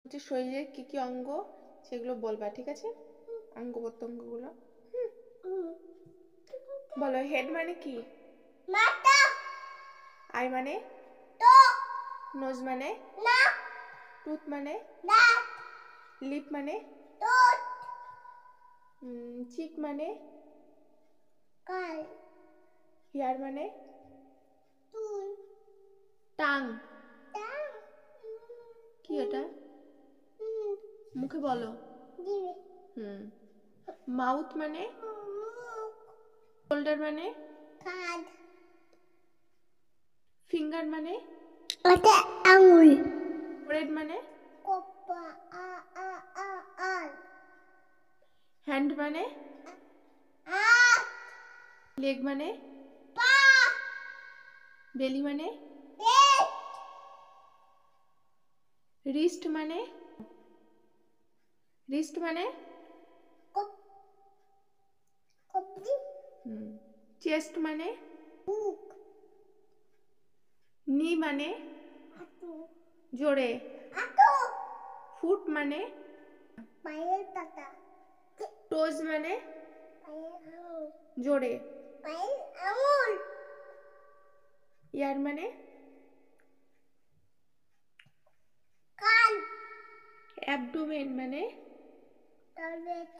যে শরীরের কি কি অঙ্গ সেগুলো বলবা, ঠিক আছে? অঙ্গ প্রত্যঙ্গগুলো বলো। হেড মানে কি? মাথা। আই মানে? তো। নোজ মানে? না। টুথ মানে? দাঁত। লিপ মানে? ঠোঁট। চিক মানে? গাল। হেয়ার মানে? চুল। Tongue tongue. কি এটা? মুখে বলো। জিভে। মাউথ মানে? মুখ। শোল্ডার মানে? কাঁধ। ফিঙ্গার মানে? ওটা আঙুল। ফোরহেড মানে? কপা। আ আ আ আল। হ্যান্ড মানে? হাত। লেগ মানে? পা। বেলি মানে? পেট। রিস্ট মানে? রিস্ট মানে? কবজি। চেস্ট মানে? মুখ। নি মানে? হাঁটু। জোরে। হাঁটু। ফুট মানে? পায়ের পাতা। টোজ মানে? পায়ের আঙুল। জোরে। পায়ের আঙুল। ইয়ার মানে? কান। অ্যাবডোমেন মানে? টয়লেট।